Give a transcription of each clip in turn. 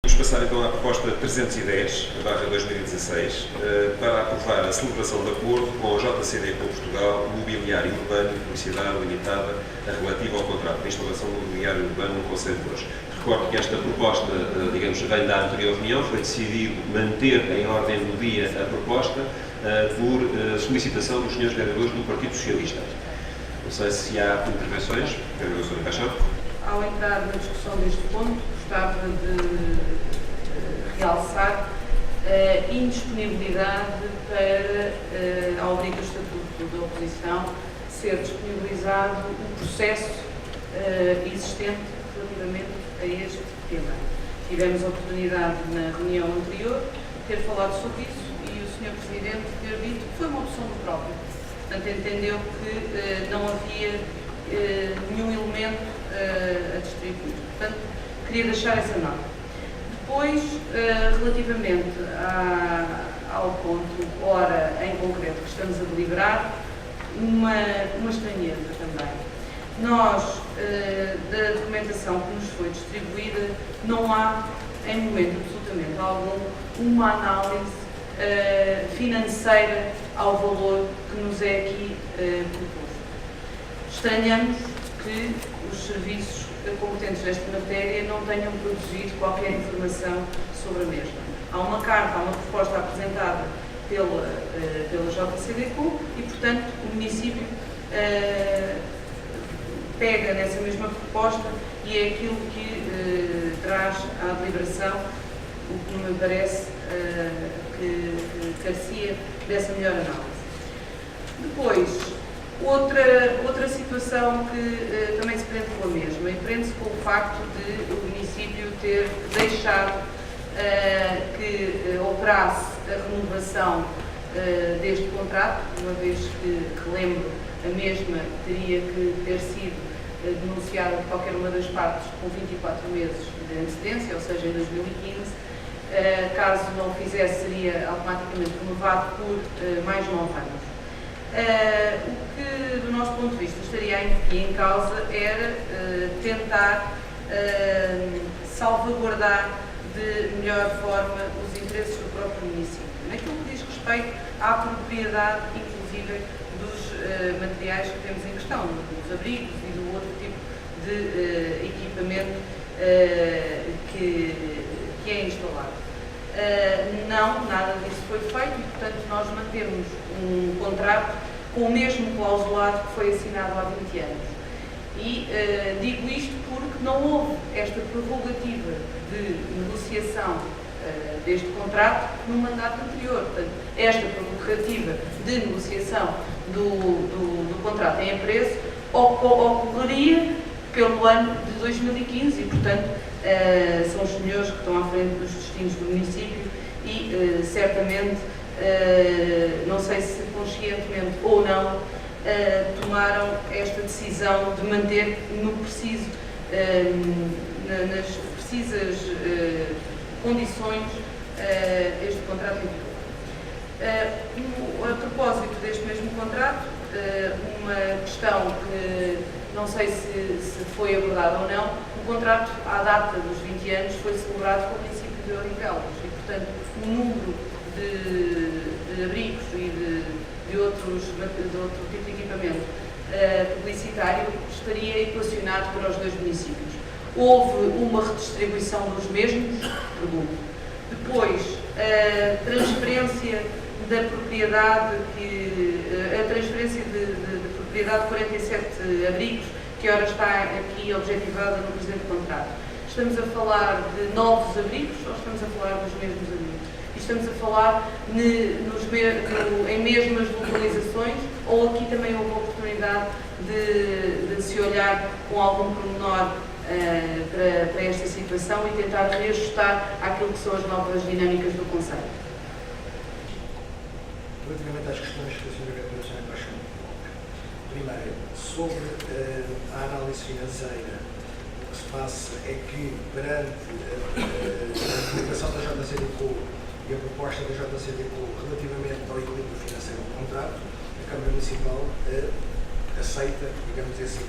Vamos passar então à proposta 310/2016 para aprovar a celebração de acordo com a JCD com Portugal Mobiliário Urbano e Publicidade Limitada relativa ao contrato de instalação do mobiliário urbano no Conselho de Loures. Recordo que esta proposta, digamos, vem da anterior reunião, foi decidido manter em ordem do dia a proposta por solicitação dos senhores vereadores do Partido Socialista. Não sei se há intervenções. Vereador Sr. Paixão. Ao entrar na discussão deste ponto, gostava de realçar a indisponibilidade para, ao abrir o Estatuto da Oposição, ser disponibilizado o processo existente relativamente a este tema. Tivemos a oportunidade na reunião anterior de ter falado sobre isso e o Sr. Presidente ter dito que foi uma opção do próprio. Portanto, entendeu que não havia nenhum elemento a distribuir. Portanto, queria deixar essa nota. Depois, relativamente ao ponto, ora, em concreto, que estamos a deliberar, uma estranheza também. Nós, da documentação que nos foi distribuída, não há, em momento absolutamente algum, uma análise financeira ao valor que nos é aqui proposto. Estranhamos que os serviços competentes desta matéria não tenham produzido qualquer informação sobre a mesma. Há uma carta, há uma proposta apresentada pela JCDCO e, portanto, o município pega nessa mesma proposta e é aquilo que traz à deliberação, o que não me parece que carecia dessa melhor análise. Depois, outra situação que também se prende com a mesma, e prende-se com o facto de o município ter deixado que operasse a renovação deste contrato, uma vez que, relembro, a mesma teria que ter sido denunciada por qualquer uma das partes com 24 meses de antecedência, ou seja, em 2015. Caso não o fizesse, seria automaticamente renovado por mais 9 anos. O que, do nosso ponto de vista, estaria aqui em causa era tentar salvaguardar de melhor forma os interesses do próprio município, naquilo que diz respeito à propriedade, inclusive, dos materiais que temos em questão, dos abrigos e do outro tipo de equipamento que é instalado. Não, nada disso foi feito e, portanto, nós mantemos um contrato com o mesmo clausulado que foi assinado há 20 anos. E digo isto porque não houve esta prerrogativa de negociação deste contrato no mandato anterior. Portanto, esta prerrogativa de negociação do contrato em preço ocorreria pelo ano de 2015 e, portanto, são os senhores que estão à frente dos destinos do município e, certamente, não sei se conscientemente ou não, tomaram esta decisão de manter nas precisas condições este contrato em vigor. A propósito deste mesmo contrato, uma questão que não sei se foi abordada ou não, o contrato, à data dos 20 anos, foi celebrado com o município de Odivelas e, portanto, o número de abrigos e de outro tipo de equipamento publicitário estaria equacionado para os dois municípios. Houve uma redistribuição dos mesmos? Pergunto. Depois, a transferência da propriedade, a transferência de propriedade de 47 abrigos, que ora está aqui objetivada no presente contrato. Estamos a falar de novos abrigos ou estamos a falar dos mesmos abrigos? E estamos a falar em mesmas localizações ou aqui também houve a oportunidade de se olhar com algum pormenor para esta situação e tentar reajustar àquilo que são as novas dinâmicas do Conselho? Relativamente às questões que a Sra. Vereadora Paixão coloca. Primeiro, sobre a análise financeira, o que se passa é que, perante a publicação da JCDCO e a proposta da JCDCO relativamente ao equilíbrio financeiro do contrato, a Câmara Municipal aceita, digamos, essa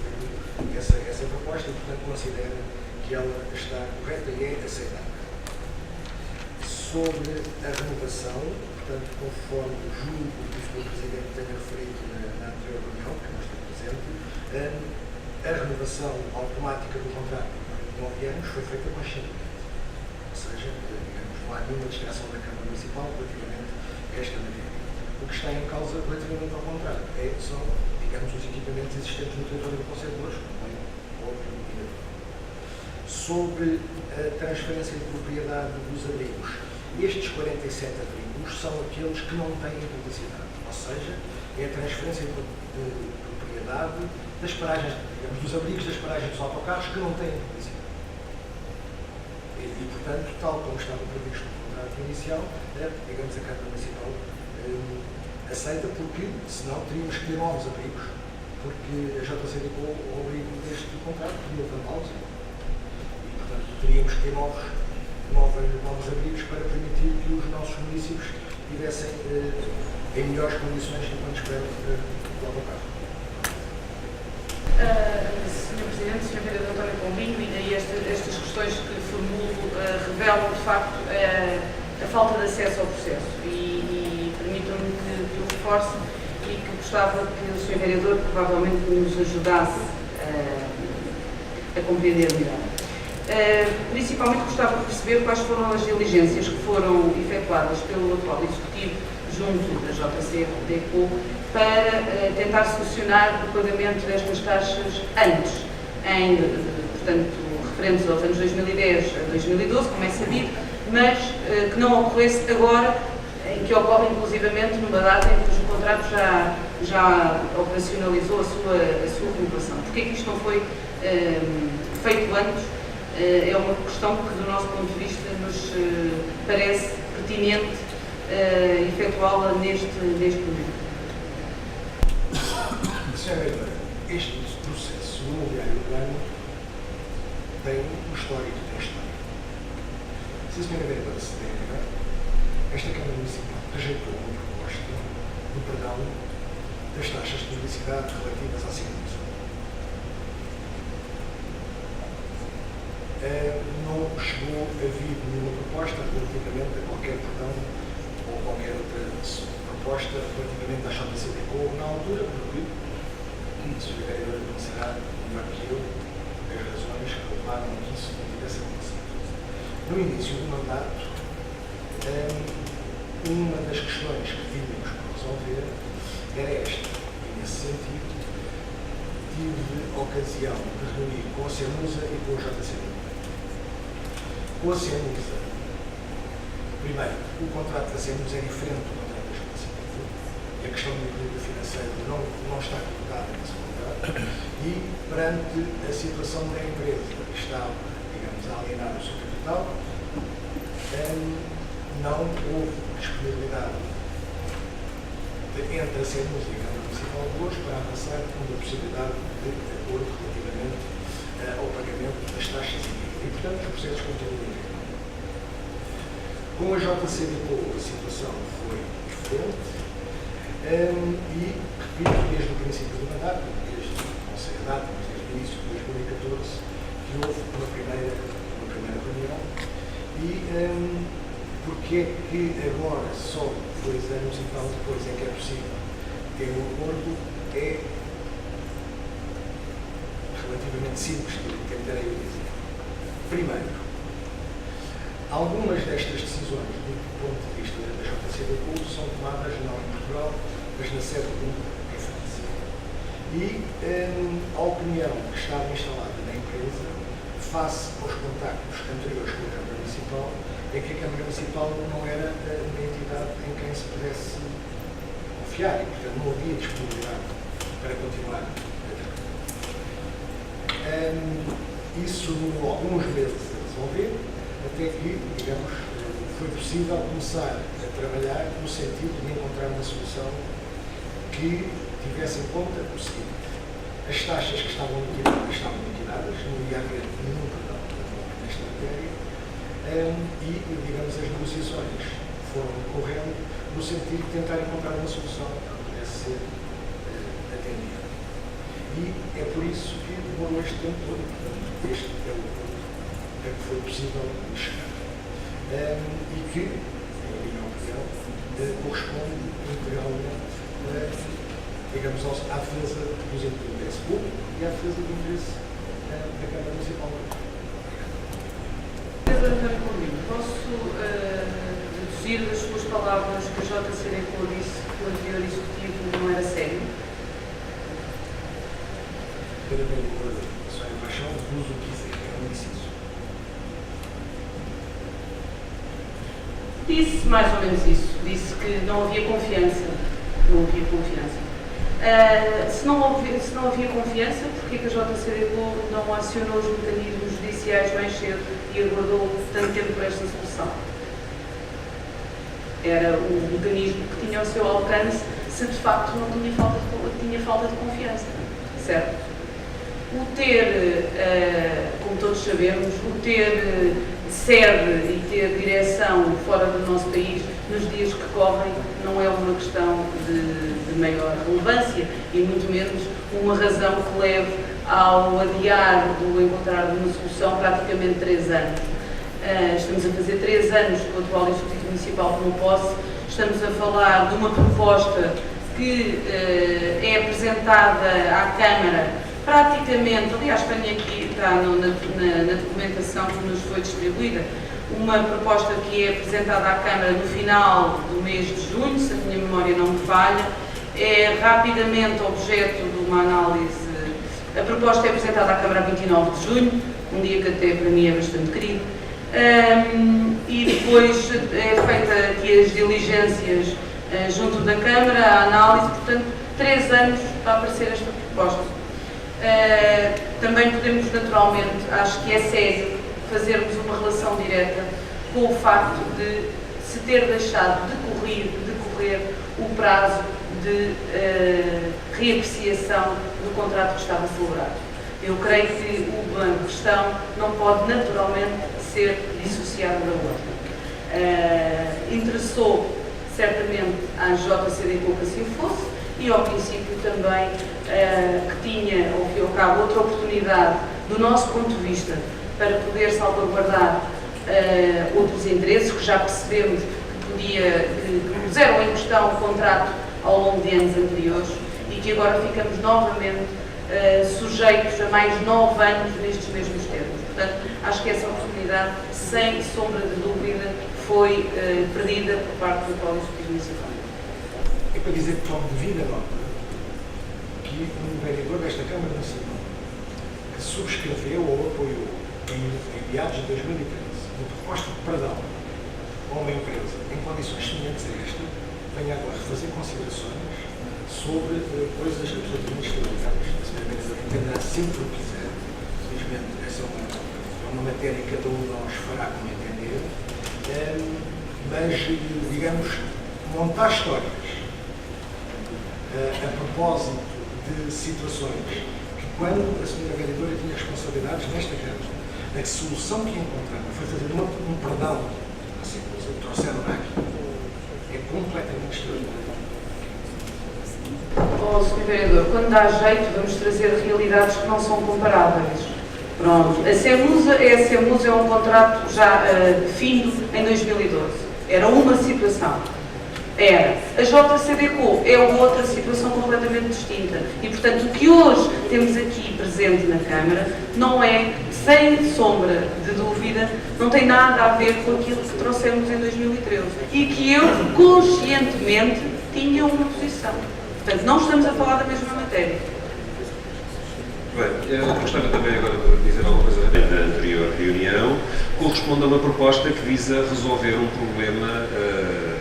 proposta e, portanto, considera que ela está correta e é aceitável. sobre a renovação, portanto, conforme julgo que o Sr. Presidente tenha referido na anterior reunião, que não está presente, a renovação automática do contrato de 9 anos foi feita conscientemente. Ou seja, digamos, não há nenhuma distração da Câmara Municipal relativamente a esta matéria. O que está em causa relativamente ao contrato são, digamos, os equipamentos existentes no território do Conselho de Loures, como é óbvio e natural. Sobre a transferência de propriedade dos abrigos, estes 47 abrigos são aqueles que não têm publicidade, ou seja, é a transferência de propriedade das paragens, digamos, dos abrigos das paragens dos autocarros que não têm publicidade. E portanto, tal como estava previsto no contrato inicial, digamos, a Câmara Municipal aceita, porque senão teríamos que ter novos abrigos, porque a JCDP, o abrigo deste contrato, podia levantá-los, e portanto teríamos que ter novos abrigos para permitir que os nossos municípios estivessem em melhores condições enquanto esperam do autocarro. Sr. Presidente, Sr. Vereador António Pombinho, e daí estas questões que formulo revelam, de facto, a falta de acesso ao processo. E permitam-me que o reforce e que gostava que o Sr. Vereador provavelmente nos ajudasse a compreender melhor. Principalmente gostava de perceber quais foram as diligências que foram efetuadas pelo atual Executivo junto da JCDECO para tentar solucionar o pagamento destas taxas antes, portanto, referentes aos anos 2010 a 2012, como é sabido, mas que não ocorresse agora, em que ocorre inclusivamente numa data em que o contrato já operacionalizou a sua renovação. Porquê que isto não foi feito antes? É uma questão que, do nosso ponto de vista, nos parece pertinente efetuá-la neste momento. Sr. Vereador, este processo do imobiliário urbano tem um histórico, tem história. Se a Sra. Vereadora se lembra, esta Câmara Municipal rejeitou uma proposta do perdão das taxas de publicidade relativas à sinalização. Não chegou a vir nenhuma proposta relativamente a qualquer perdão ou qualquer outra proposta relativamente à JCDECO na altura, porque a Sra. Vereadora conhecerá melhor que eu as razões que levaram a que isso não tivesse acontecido. No início do mandato, uma das questões que tínhamos para resolver era esta, e nesse sentido tive a ocasião de reunir com a CEMUSA e com o JCDECO. Com a CEMUSA, primeiro, o contrato da CEMUSA é diferente do contrato da JCDECO, e a questão do equilíbrio financeiro não está colocada nesse contrato, e perante a situação da empresa que está, digamos, a alienar o seu capital, não houve disponibilidade entre a CEMUSA e a Câmara Municipal de Loures para avançar com a possibilidade de acordo relativamente ao pagamento das taxas e, portanto, os processos continuam. Com a JCDECO a situação foi diferente e, repito, desde o princípio do mandato, não sei a data, mas desde o início de 2014, que houve uma primeira reunião e porque é que agora, só 2 anos e tal depois, é que é possível ter um acordo, é relativamente simples, que tentarei dizer. Primeiro, algumas destas decisões, do ponto de vista da JCDECO, são tomadas não em Portugal, mas na sede em França. E a opinião que estava instalada na empresa, face aos contactos anteriores com a Câmara Municipal, é que a Câmara Municipal não era uma entidade em quem se pudesse confiar e, portanto, não havia disponibilidade para continuar a trabalhar. Isso demorou alguns meses a resolver, até que, digamos, foi possível começar a trabalhar no sentido de encontrar uma solução que tivesse em conta o seguinte: as taxas que estavam liquidadas, não ia haver nenhum perdão nesta matéria, e, digamos, as negociações foram decorrendo no sentido de tentar encontrar uma solução que pudesse ser atendida. E é por isso que demorou este tempo todo. Portanto, este é o ponto a que foi possível chegar. e que, na minha opinião, corresponde integralmente, digamos, à defesa do interesse público e à defesa do interesse da Câmara Municipal. Posso deduzir das suas palavras que a JCDecO disse que o anterior executivo não era sério? Para bem a sua paixão, uso o que quiser, é um inciso. Disse mais ou menos isso. Disse que não havia confiança. Não havia confiança. Se não havia confiança, por que a JCDecO não acionou os mecanismos judiciais mais cedo e aguardou tanto tempo por esta solução? Era um mecanismo que tinha ao seu alcance se de facto não tinha falta de confiança, certo? O ter, como todos sabemos, o ter sede e ter direção fora do nosso país nos dias que correm não é uma questão de maior relevância e muito menos uma razão que leve ao adiar do encontrar uma solução praticamente 3 anos. Estamos a fazer 3 anos que o atual Executivo Municipal tomou posse, estamos a falar de uma proposta que é apresentada à Câmara praticamente, aliás, tenho aqui, está na documentação que nos foi distribuída, uma proposta que é apresentada à Câmara no final do mês de junho, se a minha memória não me falha, é rapidamente objeto de uma análise. A proposta é apresentada à Câmara a 29 de junho, um dia que até para mim é bastante querido, e depois é feita aqui as diligências junto da Câmara, a análise, portanto, 3 anos para aparecer esta proposta. Também podemos naturalmente, acho que é sério, fazermos uma relação direta com o facto de se ter deixado decorrer o prazo de reapreciação do contrato que estava celebrado. Eu creio que o banco de questão não pode naturalmente ser dissociado da outra. Interessou certamente à JCDecO que assim fosse e ao princípio também que tinha, ao fim e ao cabo, outra oportunidade, do nosso ponto de vista, para poder salvaguardar outros interesses, que já percebemos que puseram em questão o contrato ao longo de anos anteriores e que agora ficamos novamente sujeitos a mais 9 anos nestes mesmos termos. Portanto, acho que essa oportunidade, sem sombra de dúvida, foi perdida por parte do atual Executivo Municipal. É para dizer que tomo devida nota que um vereador desta Câmara Municipal que subscreveu ou apoiou em meados de 2013 uma proposta de perdão a uma empresa em condições semelhantes a esta, venha agora fazer considerações sobre coisas absolutamente extraordinárias. A senhora vereadora entenderá sempre o que quiser. Felizmente, essa é uma matéria que cada um de nós fará como entender, mas, digamos, montar histórias a propósito de situações que, quando a senhora vereadora tinha responsabilidades nesta Câmara, a solução que encontraram foi fazer um perdão, assim como se trouxeram aqui, é completamente extraordinário. Sr. Vereador, quando dá jeito, vamos trazer realidades que não são comparáveis. Pronto, a CEMUSA é um contrato já definido em 2012. Era uma situação. A JCDecO é outra situação completamente distinta. E, portanto, o que hoje temos aqui presente na Câmara não é, sem sombra de dúvida, não tem nada a ver com aquilo que trouxemos em 2013. E que eu, conscientemente, tinha uma posição. Portanto, não estamos a falar da mesma matéria. Bem, eu gostava também agora de dizer alguma coisa da anterior reunião. Corresponde a uma proposta que visa resolver um problema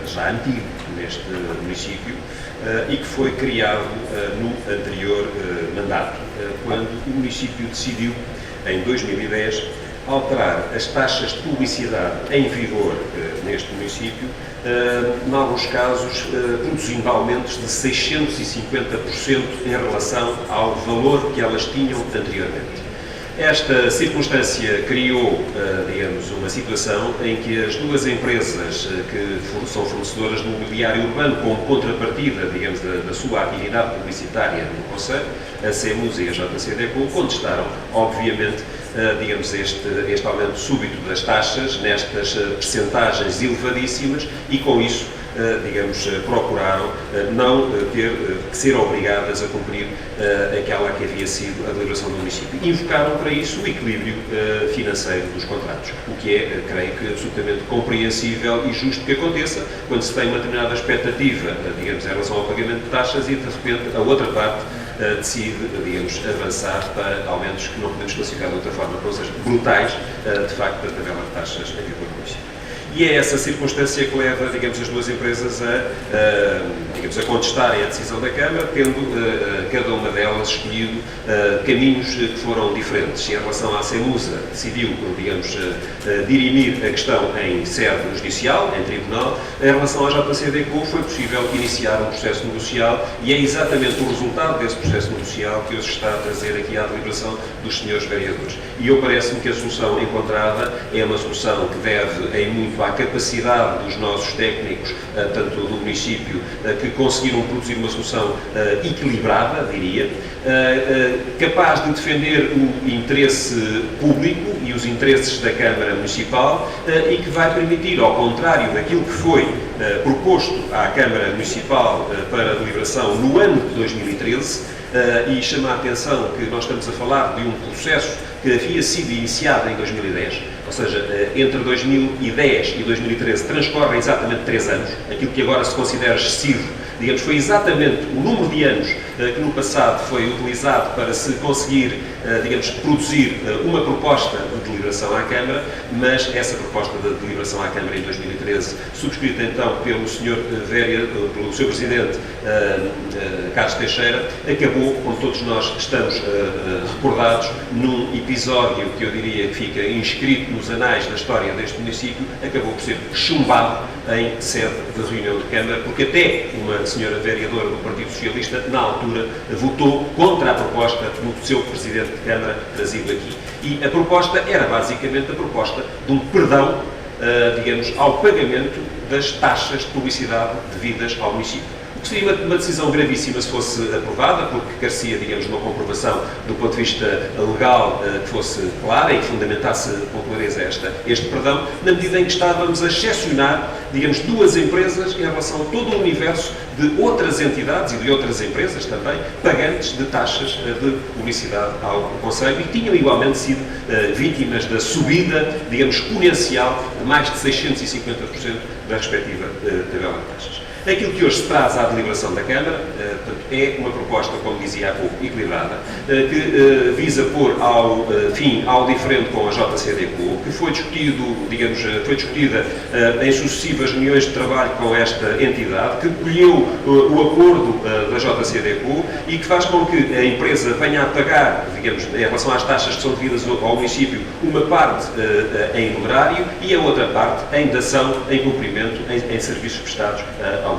já antigo neste município e que foi criado no anterior mandato, quando o município decidiu, em 2010, alterar as taxas de publicidade em vigor neste município, em alguns casos produzindo aumentos de 650% em relação ao valor que elas tinham anteriormente. Esta circunstância criou, digamos, uma situação em que as duas empresas que são fornecedoras de mobiliário urbano, como contrapartida, digamos, da sua atividade publicitária no Conselho, a CEMUSA e a JCDecO, contestaram, obviamente, digamos, este aumento súbito das taxas, nestas percentagens elevadíssimas, e com isso, digamos, procuraram não ter que ser obrigadas a cumprir aquela que havia sido a deliberação do município. Invocaram para isso o equilíbrio financeiro dos contratos, o que é, creio que, absolutamente compreensível e justo que aconteça quando se tem uma determinada expectativa, digamos, em relação ao pagamento de taxas e, de repente, a outra parte decide, digamos, avançar para aumentos que não podemos classificar de outra forma, ou seja, brutais, de facto, da tabela de taxas em vigor no município. E é essa circunstância que leva, digamos, as duas empresas a contestarem a decisão da Câmara, tendo cada uma delas escolhido caminhos que foram diferentes. E em relação à CEMUSA, decidiu, digamos, dirimir a questão em sede judicial, em tribunal. Em relação à JCDecaux, foi possível iniciar um processo negocial e é exatamente o resultado desse processo negocial que hoje está a trazer aqui à deliberação dos senhores vereadores. E eu parece-me que a solução encontrada é uma solução que deve, em muito, à capacidade dos nossos técnicos, tanto do município, que conseguiram produzir uma solução equilibrada, diria, capaz de defender o interesse público e os interesses da Câmara Municipal e que vai permitir, ao contrário daquilo que foi proposto à Câmara Municipal para a deliberação no ano de 2013, e chama a atenção que nós estamos a falar de um processo que havia sido iniciado em 2010, ou seja, entre 2010 e 2013 transcorrem exatamente 3 anos, aquilo que agora se considera excessivo, digamos, foi exatamente o número de anos que no passado foi utilizado para se conseguir, digamos, produzir uma proposta de deliberação à Câmara, mas essa proposta de deliberação à Câmara em 2013, subscrita então pelo Sr. Vereador, pelo Sr. Presidente Carlos Teixeira, acabou, como todos nós estamos recordados, num episódio que eu diria que fica inscrito nos anais da história deste município, acabou por ser chumbado em sede de reunião de Câmara, porque até uma senhora vereadora do Partido Socialista, na altura, votou contra a proposta do seu Presidente de Câmara trazido aqui. E a proposta era basicamente a proposta de um perdão, digamos, ao pagamento das taxas de publicidade devidas ao município. O que seria uma decisão gravíssima se fosse aprovada, porque carecia, digamos, de uma comprovação do ponto de vista legal que fosse clara e que fundamentasse com clareza este perdão, na medida em que estávamos a excepcionar, digamos, duas empresas em relação a todo o universo de outras entidades e de outras empresas também, pagantes de taxas de publicidade ao Conselho e tinham igualmente sido vítimas da subida, digamos, exponencial de mais de 650% da respectiva tabela de taxas. Aquilo que hoje se traz à deliberação da Câmara é uma proposta, como dizia há pouco, equilibrada, que visa pôr fim ao diferente com a JCDecaux, que foi discutido, digamos, foi discutida em sucessivas reuniões de trabalho com esta entidade, que colheu o acordo da JCDecaux e que faz com que a empresa venha a pagar, digamos, em relação às taxas que são devidas ao município, uma parte em numerário e a outra parte em dação, em cumprimento, em serviços prestados ao município.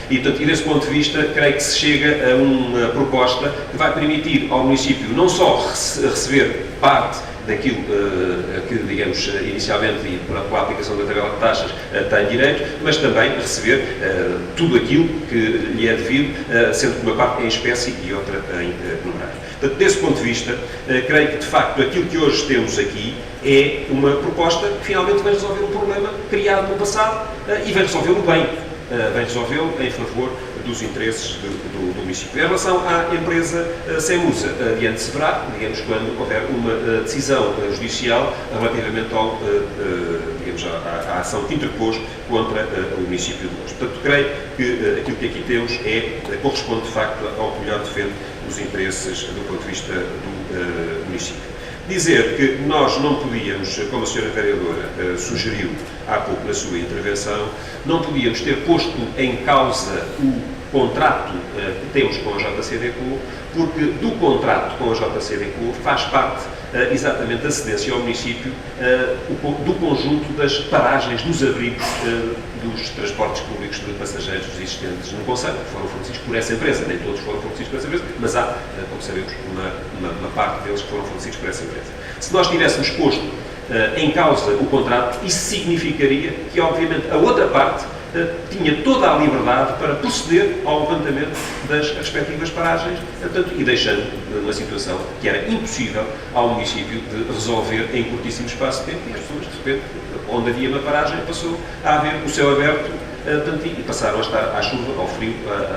E, portanto, desse ponto de vista, creio que se chega a uma proposta que vai permitir ao município não só receber parte daquilo que, digamos, inicialmente e pela aplicação da tabela de taxas tem direito, mas também receber tudo aquilo que lhe é devido, sendo que uma parte em espécie e outra em numerário. Portanto, desse ponto de vista, creio que, de facto, aquilo que hoje temos aqui é uma proposta que finalmente vai resolver um problema criado no passado e vai resolvê-lo bem. Vai resolvê-lo em favor dos interesses do município. Em relação à empresa CEMUSA, adiante se verá, digamos, quando houver uma decisão judicial relativamente digamos, à ação que interpôs contra o município de Loures. Portanto, creio que aquilo que aqui temos corresponde, de facto, ao que melhor defende os interesses do ponto de vista do município. Dizer que nós não podíamos, como a senhora vereadora sugeriu há pouco na sua intervenção, não podíamos ter posto em causa o contrato que temos com a JCDecaux, porque do contrato com a JCDecaux faz parte exatamente da cedência ao município do conjunto das paragens dos abrigos dos transportes públicos de passageiros existentes no Conselho, que foram fornecidos por essa empresa. Nem todos foram fornecidos por essa empresa, mas há, como sabemos, uma parte deles que foram fornecidos por essa empresa. Se nós tivéssemos posto em causa o contrato, isso significaria que, obviamente, a outra parte tinha toda a liberdade para proceder ao levantamento das respectivas paragens, portanto, e deixando uma situação que era impossível ao município de resolver em curtíssimo espaço de tempo, e as pessoas, de repente, onde havia uma paragem, passou a haver o céu aberto, e passaram a estar à chuva, ao frio,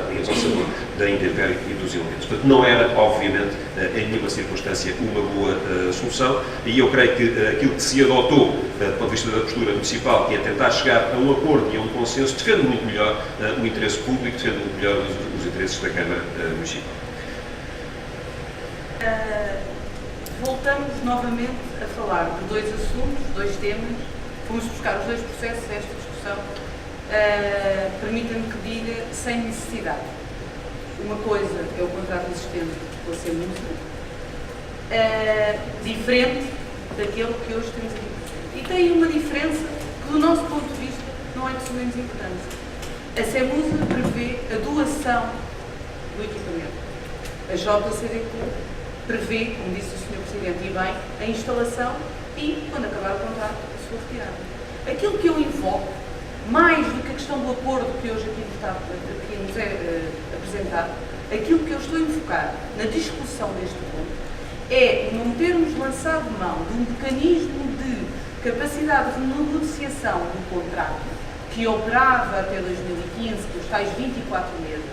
digamos, ao sabor da intempérie e dos elementos. Portanto, não era, obviamente, em nenhuma circunstância uma boa solução, e eu creio que aquilo que se adotou, do ponto de vista da postura municipal, que é tentar chegar a um acordo e a um consenso, defende muito melhor o interesse público, defende muito melhor os interesses da Câmara Municipal. Voltamos novamente a falar de dois assuntos, dois temas. Fomos buscar os dois processos a esta discussão. Permita-me que diga sem necessidade. Uma coisa é o contrato existente com a CEMUSA, diferente daquele que hoje temos aqui. E tem uma diferença que, do nosso ponto de vista, não é de suma menos importância. A CEMUSA prevê a doação do equipamento. A JCDQ prevê, como disse o Sr. Presidente, e bem, a instalação e, quando acabar o contrato, a sua retirada. Aquilo que eu invoco, mais do que a questão do acordo que hoje aqui nos é apresentado, aquilo que eu estou a invocar na discussão deste ponto é não termos lançado mão de um mecanismo de capacidade de negociação do contrato que operava até 2015, que os tais 24 meses,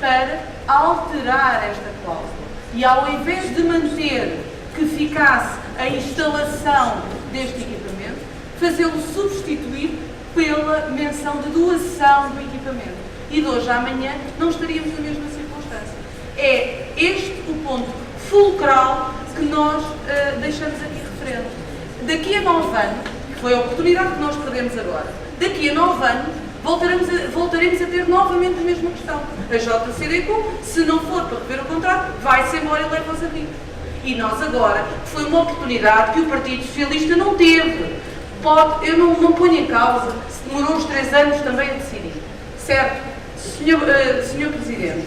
para alterar esta cláusula. E ao invés de manter que ficasse a instalação deste equipamento, fazê-lo substituir pela menção de doação do equipamento. E de hoje à amanhã não estaríamos na mesma circunstância. É este o ponto fulcral que nós deixamos aqui referente. Daqui a 9 anos, que foi a oportunidade que nós perdemos agora, daqui a 9 anos voltaremos a ter novamente a mesma questão. A JCDQ, se não for para rever o contrato, vai-se embora e leva os abrigos. E nós agora, foi uma oportunidade que o Partido Socialista não teve. Eu não ponho em causa se demorou uns 3 anos também a decidir. Certo? Senhor Presidente,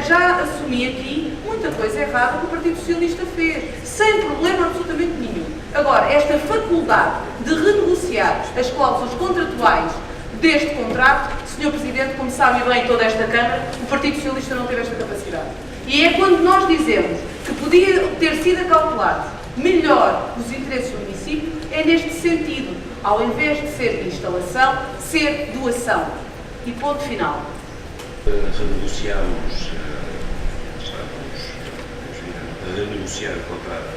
já assumi aqui muita coisa errada que o Partido Socialista fez, sem problema absolutamente nenhum. Agora, esta faculdade de renegociar as cláusulas contratuais deste contrato, Senhor Presidente, como sabe bem toda esta Câmara, o Partido Socialista não teve esta capacidade. E é quando nós dizemos que podia ter sido acautelado melhor os interesses do município, é neste sentido, ao invés de ser instalação, ser doação. E ponto final. Renegociamos, a renegociar o contrato.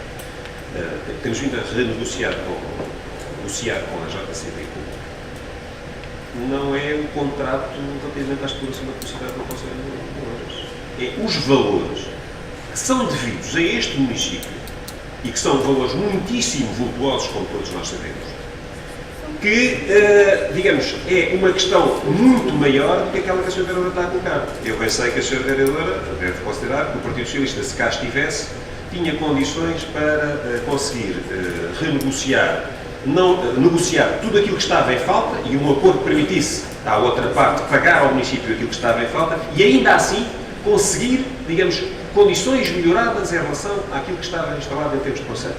Temos vindo a renegociar com a JCDQ. Não é o contrato relativamente à exploração da publicidade do Conselho de Louros. É os valores que são devidos a este município e que são valores muitíssimo vultuosos, como todos nós sabemos, que, digamos, é uma questão muito maior do que aquela que a Sra. Vereadora está a colocar. Eu bem sei que a Sra. Vereadora deve considerar que o Partido Socialista, se cá estivesse, tinha condições para conseguir renegociar, negociar tudo aquilo que estava em falta e um acordo que permitisse à outra parte pagar ao município aquilo que estava em falta e ainda assim conseguir, digamos, condições melhoradas em relação àquilo que estava instalado em termos de conceito.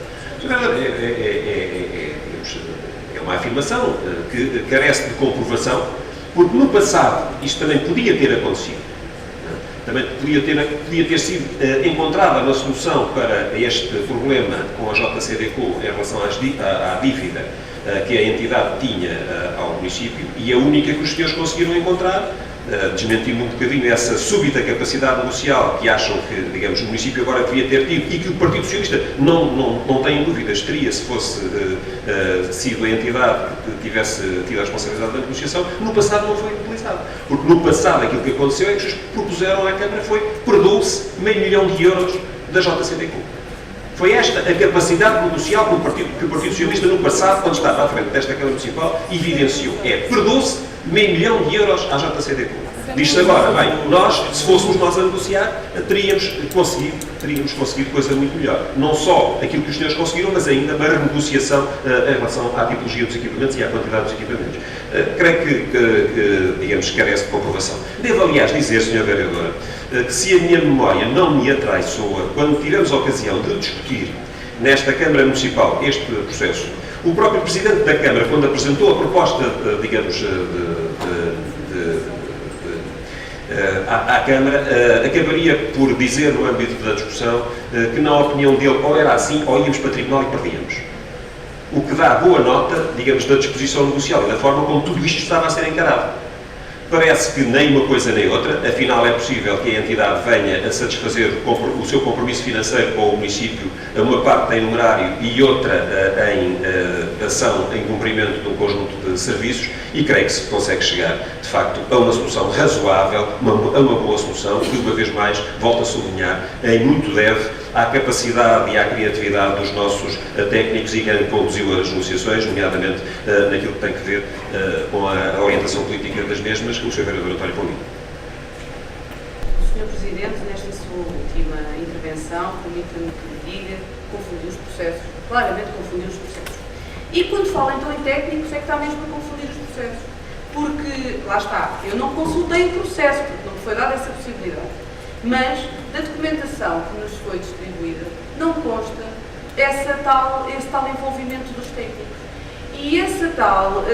É uma afirmação que carece de comprovação, porque no passado isto também podia ter acontecido. Também podia ter sido encontrada uma solução para este problema com a JCDQ em relação à dívida que a entidade tinha ao município, e a única que os senhores conseguiram encontrar, desmentindo um bocadinho essa súbita capacidade negocial que acham que, digamos, o município agora devia ter tido e que o Partido Socialista não tem dúvidas, teria se fosse sido a entidade que tivesse tido a responsabilidade da negociação, no passado não foi utilizado. Porque no passado aquilo que aconteceu é que os propuseram à Câmara perdoou-se €500 mil da JCDQ. Foi esta a capacidade negocial que o Partido Socialista no passado, quando estava à frente desta Câmara Municipal, evidenciou. Perdoou-se €500 mil à JCDQ. Diz-se agora, bem, nós, se fôssemos nós a negociar, teríamos conseguido coisa muito melhor. Não só aquilo que os senhores conseguiram, mas ainda uma renegociação em relação à tipologia dos equipamentos e à quantidade dos equipamentos. Creio que, digamos, carece de comprovação. Devo, aliás, dizer, Sra. Vereadora, que se a minha memória não me atraiçoa, quando tivemos a ocasião de discutir nesta Câmara Municipal este processo, O próprio Presidente da Câmara, quando apresentou a proposta, digamos, à Câmara, acabaria por dizer, no âmbito da discussão, que na opinião dele ou era assim ou íamos para tribunal e perdíamos. O que dá boa nota, digamos, da disposição negocial e da forma como tudo isto estava a ser encarado. Parece que nem uma coisa nem outra, afinal é possível que a entidade venha a satisfazer o seu compromisso financeiro com o município, uma parte em numerário e outra em ação em cumprimento de um conjunto de serviços, e creio que se consegue chegar, de facto, a uma solução razoável, a uma boa solução, que, uma vez mais, volto a sublinhar, em muito deve à capacidade e à criatividade dos nossos técnicos e quem conduziu as negociações, nomeadamente naquilo que tem que ver com a orientação política das mesmas, o Sr. Vereador António Paulino. Sr. Presidente, nesta sua última intervenção, permita-me que lhe diga, confundiu os processos, claramente confundiu os processos. E quando fala então em técnicos, é que está mesmo a confundir os processos. Porque, lá está, eu não consultei o processo, porque não me foi dada essa possibilidade. Mas, da documentação que nos foi distribuída, não consta esse tal envolvimento dos técnicos. E essa tal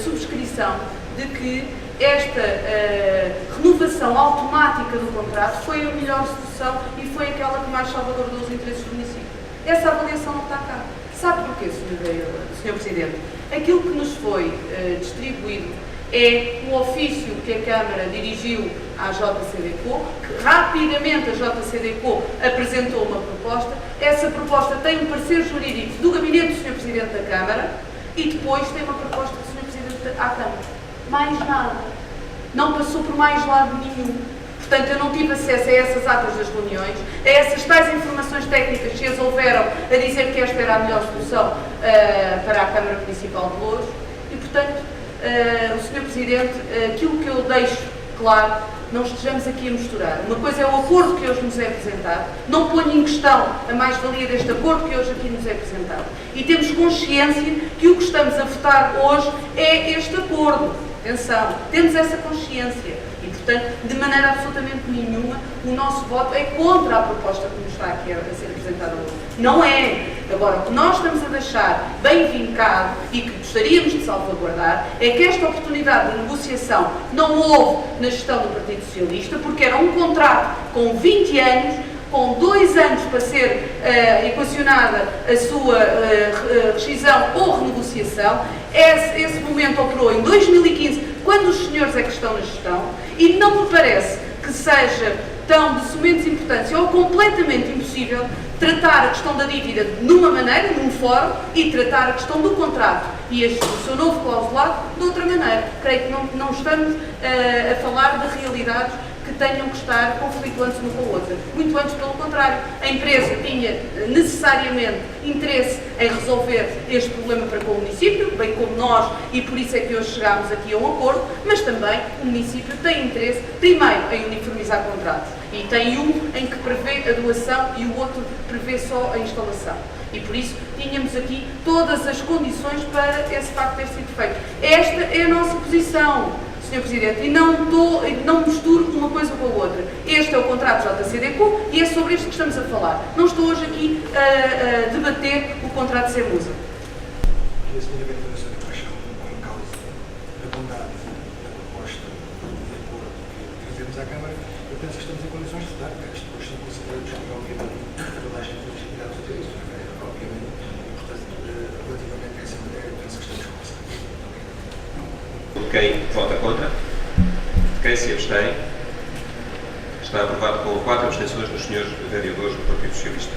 subscrição de que esta renovação automática do contrato foi a melhor solução e foi aquela que mais salvaguardou os interesses do município. Essa avaliação não está cá. Sabe porquê, Sr. Presidente? Aquilo que nos foi distribuído é o ofício que a Câmara dirigiu à JCDecO, que rapidamente a JCDecO apresentou uma proposta. Essa proposta tem um parecer jurídico do gabinete do Sr. Presidente da Câmara e depois tem uma proposta do Sr. Presidente à Câmara. Mais nada. Não passou por mais lado nenhum. Portanto, eu não tive acesso a essas atas das reuniões, a essas tais informações técnicas que as houveram a dizer que esta era a melhor solução para a Câmara Municipal de Louros e, portanto, o Sr. Presidente, aquilo que eu deixo claro, não estejamos aqui a misturar. Uma coisa é o acordo que hoje nos é apresentado, não ponho em questão a mais-valia deste acordo que hoje aqui nos é apresentado. E temos consciência que o que estamos a votar hoje é este acordo. Atenção, temos essa consciência. E, portanto, de maneira absolutamente nenhuma, o nosso voto é contra a proposta que nos está aqui a ser apresentada hoje. Não é. Agora, o que nós estamos a deixar bem vincado e que gostaríamos de salvaguardar é que esta oportunidade de negociação não houve na gestão do Partido Socialista, porque era um contrato com 20 anos, com 2 anos para ser equacionada a sua rescisão ou renegociação. Esse momento operou em 2015, quando os senhores é que estão na gestão, e não me parece que seja tão de sumente importância ou completamente impossível tratar a questão da dívida numa maneira, num fórum, e tratar a questão do contrato e o seu novo clausulado de outra maneira. Creio que não estamos a falar de realidades que tenham que estar conflituantes uma com a outra. Muito antes, pelo contrário, a empresa tinha necessariamente interesse em resolver este problema para com o município, bem como nós, e por isso é que hoje chegámos aqui a um acordo, mas também o município tem interesse, primeiro, em uniformizar contratos, e tem um em que prevê a doação e o outro prevê só a instalação. E por isso tínhamos aqui todas as condições para esse facto ter sido feito. Esta é a nossa posição, Sr. Presidente, e não misturo uma coisa com a outra. Este é o contrato JCDecO e é sobre isto que estamos a falar. Não estou hoje aqui a debater o contrato de Semusa. E a senhora vereadora Sónia Paixão põe em causa a bondade da proposta de acordo que fizemos à Câmara. Eu penso que estamos em condições de votar, porque depois são considerados, obviamente, toda a gente tem legitimidade de ter isso, obviamente, e, portanto, relativamente a essa matéria, penso que estamos conversados. Quem vota contra? Quem se abstém? Está aprovado com 4 abstenções dos senhores vereadores do Partido Socialista.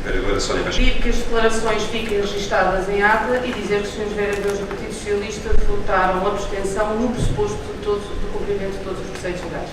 Vereadora Sónia Paixão. Pedir que as declarações fiquem registadas em ata e dizer que os senhores vereadores do Partido Socialista votaram abstenção no pressuposto do cumprimento de todos os preceitos legais.